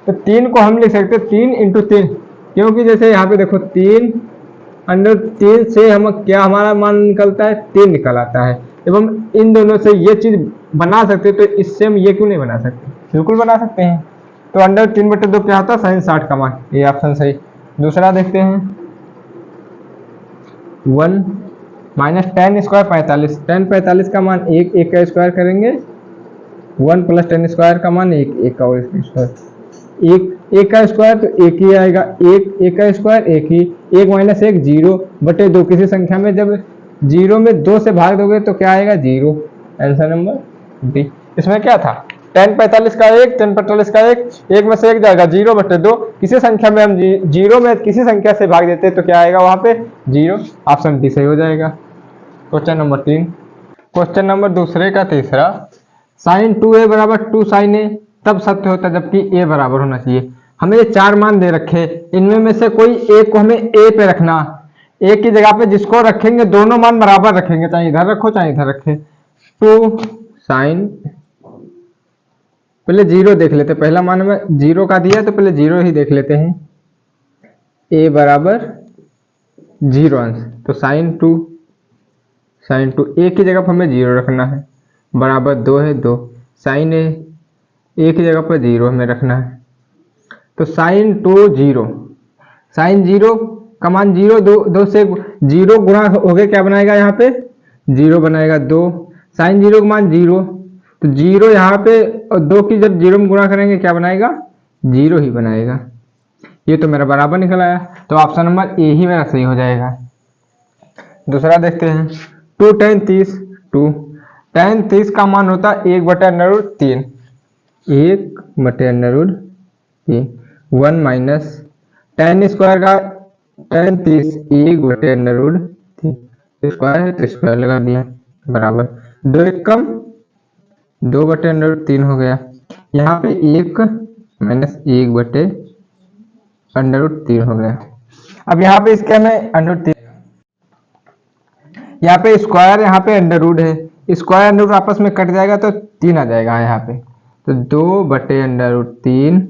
तो 3 को हम लिख सकते 3 × 3, क्योंकि जैसे यहाँ पे देखो 3/3 से हम क्या हमारा मान निकलता है 3 निकल आता है। जब हम इन दोनों से ये चीज बना सकते तो इससे हम ये क्यों नहीं बना सकते, बिल्कुल बना सकते हैं। तो √3/2 क्या होता है sin 60 का मान, ये ऑप्शन सही। दूसरा देखते हैं 1 माइनस tan स्क्वायर 45, tan 45 का मान 1 का स्क्वायर करेंगे, 1 प्लस tan स्क्वायर का मान 1 का स्क्वायर, 1 का स्क्वायर तो 1 ही आएगा, 1 का स्क्वायर 1 ही, 1 माइनस 1 0/2, किसी संख्या में जब 0 में 2 से भाग दोगे तो क्या आएगा 0, आंसर नंबर डी। इसमें क्या था tan 45 का 1, tan 45 का 1 में से 1 जाएगा 0/2, किसी संख्या में हम 0 में किसी संख्या से भाग देते तो क्या आएगा वहां पे 0, ऑप्शन डी सही हो जाएगा। Question number 3। क्वेश्चन नंबर दूसरे का तीसरा, sin 2a बराबर 2 sin a तब सत्य होता है जबकि a बराबर होना चाहिए। हमें ये 4 मान दे रखे, इनमें में से कोई एक को हमें a पे रखना, a की जगह पे जिसको रखेंगे दोनों मान बराबर रखेंगे, चाहे इधर रखो चाहे इधर रखे। 2 sin, पहले 0 देख लेते, पहला मान में 0 का दिया तो पहले 0 ही देख लेते हैं, a बराबर 0 अंश, तो sin 2 a की जगह पर हमें 0 रखना है, बराबर 2 है 2, sin a की जगह पर 0 हमें रखना है, तो sin 2 0, sin 0 का मान 0, 2 से 0 गुणा हो गए क्या बनाएगा यहाँ पे 0 बनाएगा 2, साइन जीरो का मान जीरो, तो जीरो यहाँ पे और 2 की जब जीरो में गुणा करेंगे क्या बनाएगा, जीरो ही बनाएगा। ये तो मेरा बराबर निकल आया, तो ऑप्शन नंबर ए ही मेरा सही हो जाएगा। दूसरा देखते हैं, 2 tan 30, 2 tan 30 का मान होता है 1/√3, 1/√3, 1 माइनस tan स्क्वायर का tan 30 1/√3, स्क्वायर है तो स्क्वायर लगा दिया बराबर 2 एक कम 2/√3 हो गया। यहाँ पे 1 माइनस 1/√3 हो गया। अब यहाँ पे इसके हमें √3, यहाँ पे स्क्वायर, यहाँ पे अंडर है, स्क्वायर अंडर आपस में कट जाएगा तो 3 आ जाएगा यहाँ पे, तो 2/√3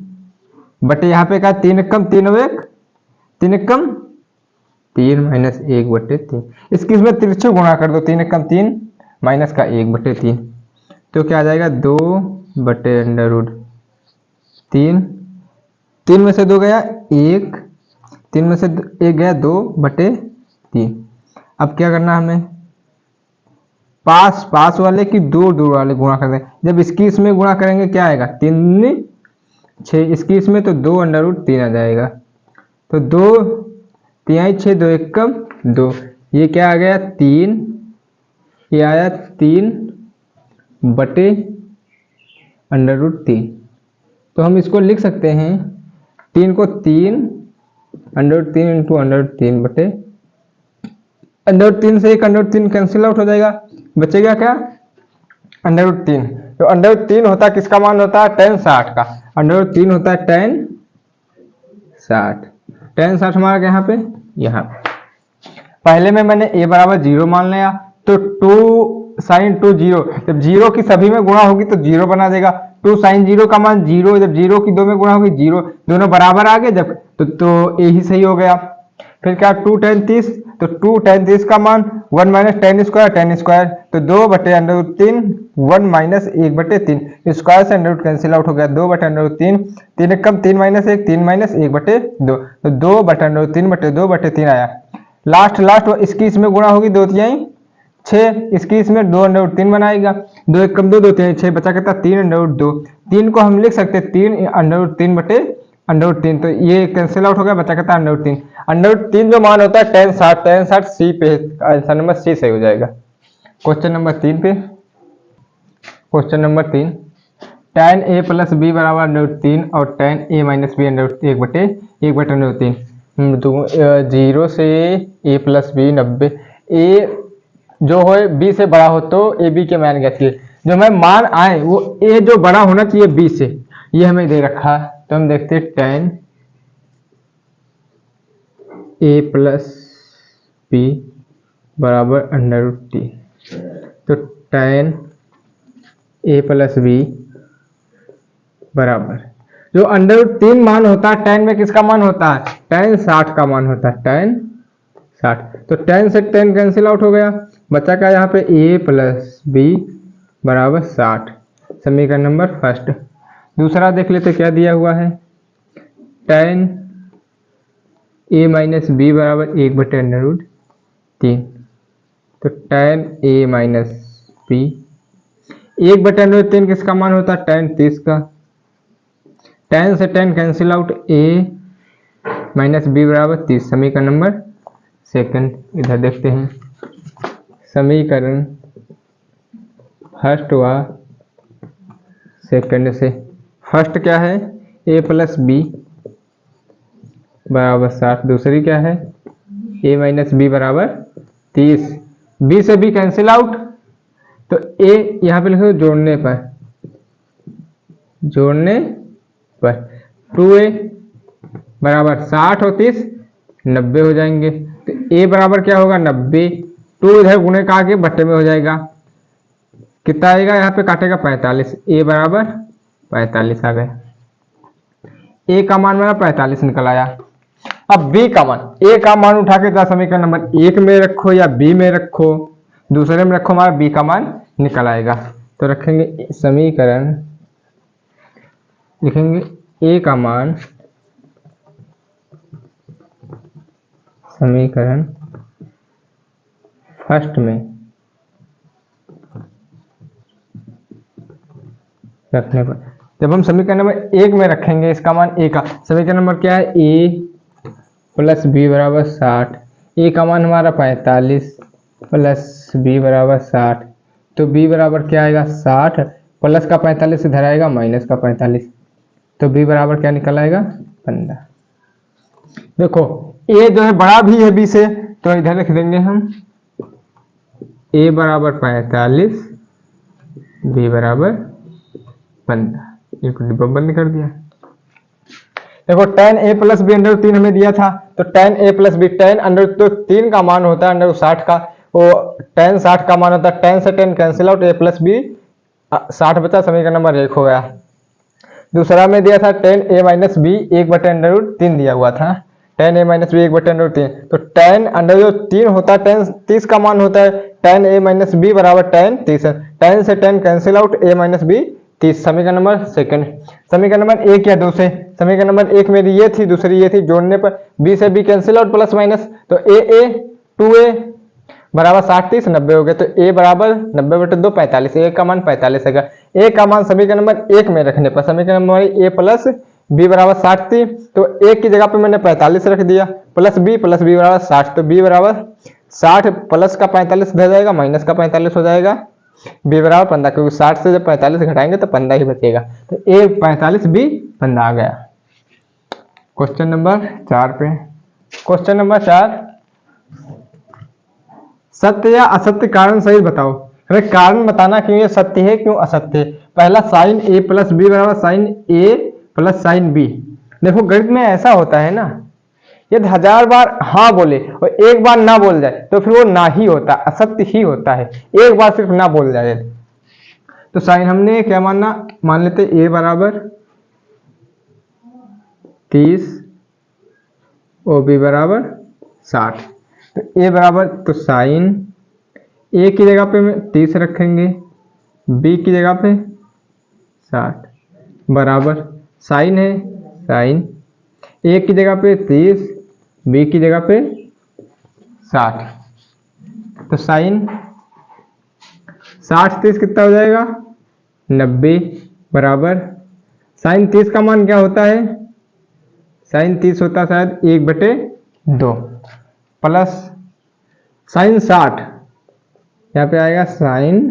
बटे यहाँ पे का 3 कम 3 और 1 3 कम 3 माइनस 1/3, इसकी इसमें तिरछे गुणा कर दो, 3 कम 3 माइनस का 1/3, तो क्या आ जाएगा 2/√3, 3 में से 2 गया 1, 3 में से 1 गया 2/3। अब क्या करना हमें, पास पास वाले की दूर दूर वाले गुणा कर दें, जब इसकी इसमें गुणा करेंगे क्या आएगा 3 6, इसकी इसमें तो 2/√3 आ जाएगा, तो 2 3 6 2 1 कम 2, ये क्या आ गया 3, ये आया 3/√3, तो हम इसको लिख सकते हैं 3 को 3/√3 इंटू √3 बटे √3 से एक √3 कैंसिल आउट हो जाएगा, बचेगा क्या √3, तो √3 होता है किसका मान होता है tan 60 का, √3 होता है tan 60, tan 60 हमारा यहाँ पे पहले में मैंने a बराबर 0 मान लिया, तो 2 sin 2 0, जब 0 की सभी में गुणा होगी तो 0 बना देगा, 2 sin 0 का मान 0, जब 0 की 2 में गुणा होगी 0, दोनों बराबर आ गए जब, तो a ही सही हो गया। फिर क्या 2 tan 30, तो 2 tan 30 का मान 1 माइनस tan स्क्वायर, तो 2/√3 1 माइनस 1/3, स्क्वायर से अंडर कैंसिल आउट हो गया, 2/√3, 3 कम 3 माइनस 1 3 माइनस 1/2, तो 2/√3/2/3 आया। लास्ट इसकी इसमें गुणा होगी 2 तिहाई 6, इसकी इसमें 2/√3 बनाएगा, 2 एक कम 2 2 तिहाई 6 बचा कितना 3/2, 3 को हम लिख सकते 3/√3/√3, तो ये कैंसिल आउट हो गया, बचा कितना √3 जो मान होता है tan 60 सी पे, आंसर नंबर सी सही हो जाएगा। क्वेश्चन नंबर 3 पे, question number 3, tan a plus B बराबर √3 और tan a माइनस बी 1/√3, 0 से a प्लस बी 90, a जो हो b से बड़ा हो तो ए बी के मान कैसे, जो हमें मान आए वो a जो बड़ा होना चाहिए b से, ये हमें दे रखा है, तो हम देखते हैं tan a प्लस बी बराबर √3, तो tan a प्लस बी बराबर जो √3 मान होता है, tan में किसका मान होता है tan 60 का मान होता है, tan 60, तो tan से tan कैंसिल आउट हो गया, बचा क्या यहाँ पे a प्लस बी बराबर 60, समीकरण नंबर फर्स्ट। दूसरा देख लेते क्या दिया हुआ है, tan a माइनस बी बराबर 1/√3, तो tan a माइनस बी 1/√3 किसका मान होता है tan 30 का, tan से tan cancel out, a minus B बराबर 30, समीकरण नंबर सेकंड। इधर देखते हैं समीकरण फर्स्ट व सेकंड से, फर्स्ट क्या है a प्लस बी बराबर 60, दूसरी क्या है a माइनस बी बराबर 30, b से b कैंसिल आउट, तो a यहाँ पे लिखो जोड़ने पर 2a बराबर 60 और 30 90 हो जाएंगे, तो a बराबर क्या होगा 90, 2 इधर गुणे का आगे बट्टे में हो जाएगा, कितना आएगा यहाँ पे काटेगा 45, a बराबर 45 आ गया, a का मान मेरा 45 निकल आया। अब b का मान, a का मान उठा के समीकरण नंबर 1 में रखो या b में रखो, दूसरे में रखो, हमारा b का मान निकल आएगा, तो रखेंगे समीकरण, लिखेंगे a का मान, समीकरण फर्स्ट में रखने पर जब हम समीकरण नंबर 1 में रखेंगे इसका मान a का, समीकरण नंबर क्या है, a प्लस बी बराबर 60, a का मान हमारा 45 प्लस बी बराबर 60, तो b बराबर क्या आएगा 60, प्लस का 45 इधर आएगा माइनस का 45, तो b बराबर क्या निकल आएगा 15। देखो a जो है बड़ा भी है b से, तो इधर लिख देंगे हम a बराबर 45, b बराबर 15, एक डिब्बा बंद कर दिया। देखो tan a plus B under 3 हमें दिया था, तो tan a plus B, tan under तो 3 का मान होता है अंडर 60 का, वो tan 60 का मान होता है, tan से tan cancel out, a plus B 60 बचा, समीकरण नंबर 1 हो गया। दूसरा में दिया था tan a माइनस बी 1/√3 दिया हुआ था, tan a माइनस बी 1/√3, तो tan अंडर जो 3 होता है tan 30 का मान होता है, tan a माइनस बी बराबर tan 30, tan से tan cancel out, a minus B 30, समीकरण नंबर सेकंड। समीकरण नंबर 1 या 2 से, समीकरण नंबर 1 मेरी ये थी, दूसरी ये थी, जोड़ने पर b से b cancel out plus minus, तो a 2a बराबर 60 30 90 हो गए, तो a बराबर 90/2 45, a का मान 45 है। a का मान समीकरण नंबर 1 में रखने पर समीकरण नंबर a प्लस b बराबर 60 थी, तो a की जगह पे मैंने 45 रख दिया, प्लस b बराबर 60, तो b बराबर 60 प्लस का 45 इधर जाएगा, माइनस का 45 हो जाएगा, b बराबर 15, क्योंकि 60 से जब 45 घटाएंगे तो 15 ही बचेगा, तो a 45 b 15 आ गया। क्वेश्चन नंबर 4 पे, क्वेश्चन नंबर 4, सत्य या असत्य कारण सही बताओ। हमें कारण बताना क्यों ये सत्य है क्यों असत्य है। पहला साइन a प्लस बी बराबर sine a plus sine B. देखो गणित में ऐसा होता है ना, यदि 1000 बार हाँ बोले और एक बार ना बोल जाए तो फिर वो ना ही होता, असत्य ही होता है, एक बार सिर्फ ना बोल जाए। तो साइन हमने क्या मानना, मान लेते a बराबर 30 और b बराबर 60, तो a बराबर, तो साइन a की जगह पे 30 रखेंगे, b की जगह पे 60 बराबर साइन है, साइन a की जगह पे 30 b की जगह पे 60, तो साइन 60 30 कितना हो जाएगा 90 बराबर साइन 30 का मान क्या होता है, साइन 30 होता है शायद 1/2 प्लस साइन 60, यहाँ पे आएगा साइन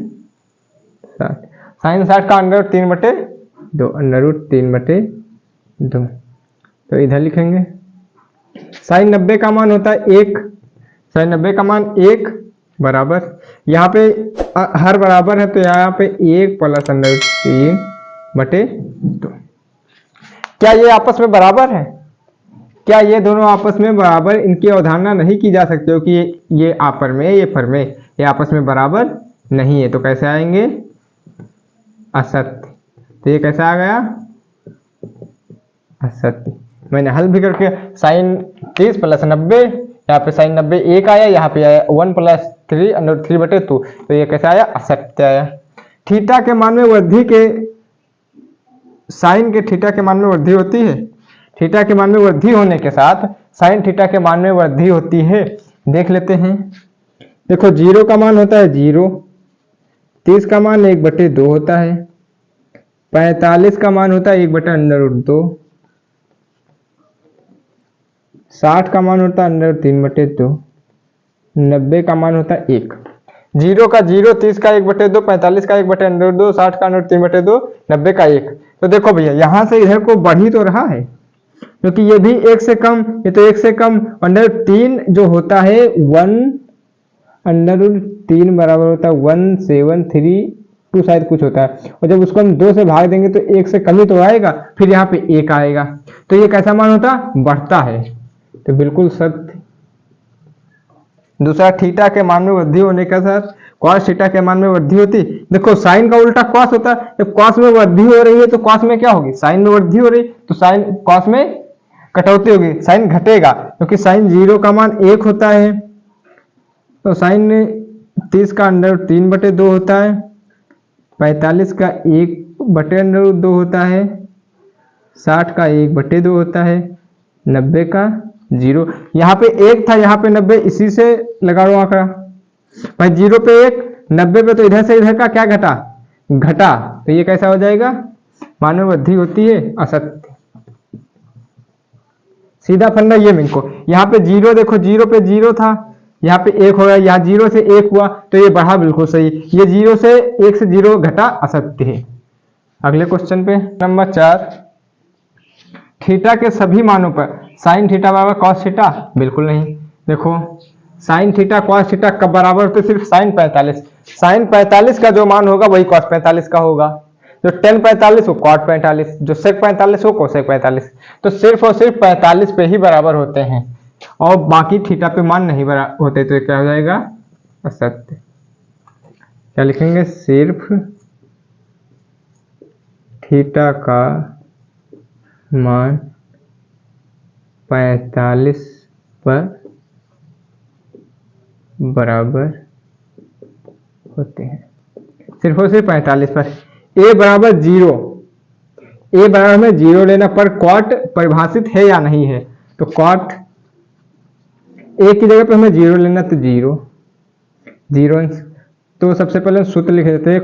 60, साइन 60 का अंडर 3/2, अंडर रूट 3/2, तो इधर लिखेंगे साइन 90 का मान होता है 1, साइन 90 का मान 1 बराबर, यहाँ पे हर बराबर है तो यहाँ पे 1 प्लस अंडर 3/2। क्या ये आपस में बराबर है, क्या ये दोनों आपस में बराबर, इनकी अवधारणा नहीं की जा सकती हो कि ये आपर में ये फर में ये आपस में बराबर नहीं है, तो कैसे आएंगे असत्य, तो ये कैसा आ गया असत्य। मैंने हल भी करके साइन 30 प्लस 90, यहाँ पे साइन 90 1 आया, यहाँ पे आया 1 प्लस 3 अंडर 3/2, तो ये कैसा आया असत्य आया। थीटा के मान में वृद्धि के, साइन के थीटा के मान में वृद्धि होती है, थीटा के मान में वृद्धि होने के साथ साइन थीटा के मान में वृद्धि होती है, देख लेते हैं। देखो 0 का मान होता है 0, 30 का मान 1/2 होता है, 45 का मान होता है 1/√2, 60 का मान होता है अंडर 3/2, 90 का मान होता है 1। 0 का 0, 30 का 1/2, 45 का 1/√2, 60 का अंडर 3/2, 90 का 1। तो देखो भैया यहाँ से इधर को बढ़ ही तो रहा है, क्योंकि ये भी 1 से कम, ये तो 1 से कम, अंडर 3 जो होता है 1 अंडर 3 बराबर होता है 1732 शायद कुछ होता है, और जब उसको हम 2 से भाग देंगे तो 1 से कम ही तो आएगा, फिर यहाँ पे 1 आएगा, तो ये कैसा मान होता बढ़ता है, तो बिल्कुल सत्य। दूसरा थीटा के मान में वृद्धि होने के साथ कॉस थीटा के मान में वृद्धि होती। देखो साइन का उल्टा कॉस होता है, जब कॉस में वृद्धि हो रही है तो कॉस में क्या होगी, साइन में वृद्धि हो रही तो साइन कॉस में कटौती होगी, साइन घटेगा, क्योंकि साइन 0 का मान 1 होता है, तो साइन 30 का अंडर 3/2 होता है, 45 का 1/√2 होता है, 60 का 1/2 होता है, 90 का 0, यहाँ पे 1 था यहाँ पे 90, इसी से लगा लो आंकड़ा भाई, 0 पे 1 90 पे, तो इधर से इधर का क्या घटा, तो ये कैसा हो जाएगा मान में वृद्धि होती है, असत्य। सीधा फंडा ये मिनको, यहाँ पे जीरो देखो, जीरो पे जीरो था, यहाँ पे एक हो गया, यहाँ जीरो से एक हुआ तो ये बढ़ा, बिल्कुल सही। ये जीरो से एक से जीरो घटा, असत्य है। अगले क्वेश्चन पे नंबर 4, थीटा के सभी मानों पर साइन थीटा बराबर कॉस थीटा, बिल्कुल नहीं। देखो साइन थीटा कॉस थीटा कब बराबर होते, सिर्फ साइन 45। साइन 45 का जो मान होगा वही कॉस 45 का होगा। जो टेन 45 वो कॉट 45, जो सेक 45 वो कोसेक 45। तो सिर्फ और सिर्फ 45 पे ही बराबर होते हैं और बाकी थीटा पे मान नहीं बराबर होते, तो क्या हो जाएगा, असत्य। क्या लिखेंगे, सिर्फ थीटा का मान 45 पर बराबर होते हैं, सिर्फ और सिर्फ 45 पर। ए बराबर जीरो, ए बराबर में जीरो लेना, पर कॉट परिभाषित है या नहीं है, तो कॉट ए की जगह पे हमें जीरो लेना, तो जीरो जीरो। तो सबसे पहले सूत्र लिख देते हैं,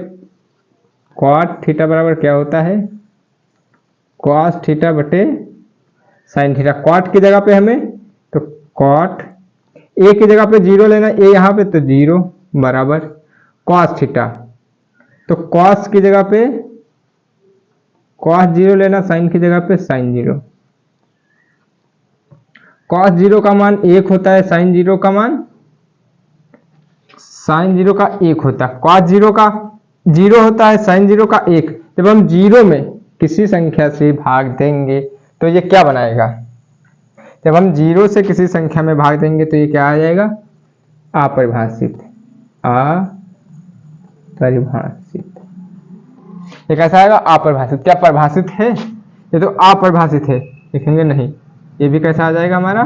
कॉट थीटा बराबर क्या होता है, कॉस थीटा बटे साइन थीटा। कॉट की जगह पे हमें, तो कॉट ए की जगह पे जीरो लेना, ए यहाँ पे तो जीरो बराबर कॉस थीटा, तो कॉस की जगह पे कॉस जीरो लेना, साइन की जगह पे साइन जीरो। कॉस जीरो का मान एक होता है, साइन जीरो का मान, साइन जीरो का एक होता है, कॉस जीरो का जीरो होता है, साइन जीरो का एक। जब हम जीरो में किसी संख्या से भाग देंगे तो ये क्या बनाएगा, जब हम जीरो से किसी संख्या में भाग देंगे तो ये क्या आ जाएगा, अपरिभाषित, अपरिभाषित। ये कैसा आएगा, अपरिभाषित। क्या परिभाषित है, ये तो अपरिभाषित है, लिखेंगे नहीं। ये भी कैसा आ जाएगा हमारा,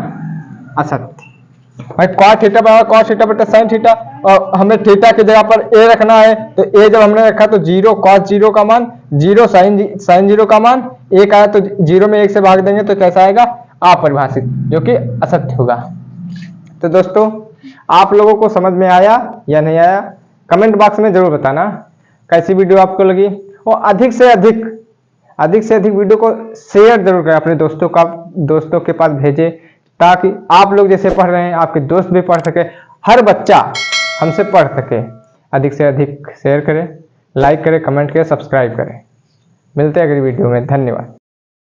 असत्य। भाई कॉस थीटा बराबर कॉस थीटा बटे साइन थीटा, और हमें थीटा की जगह पर ए रखना है, तो ए जब हमने रखा तो जीरो कॉस जीरो का मान, जीरो साइन जीरो का मान, एक आया तो जीरो में एक से भाग देंगे तो कैसा आएगा, अपरिभाषित, जो कि असत्य होगा। तो दोस्तों आप लोगों को समझ में आया या नहीं आया, कमेंट बॉक्स में जरूर बताना कैसी वीडियो आपको लगी, और अधिक से अधिक वीडियो को शेयर जरूर करें, अपने दोस्तों के पास भेजें, ताकि आप लोग जैसे पढ़ रहे हैं आपके दोस्त भी पढ़ सके, हर बच्चा हमसे पढ़ सके। अधिक से अधिक शेयर करें, लाइक करें, कमेंट करें, सब्सक्राइब करें। मिलते हैं अगली वीडियो में, धन्यवाद।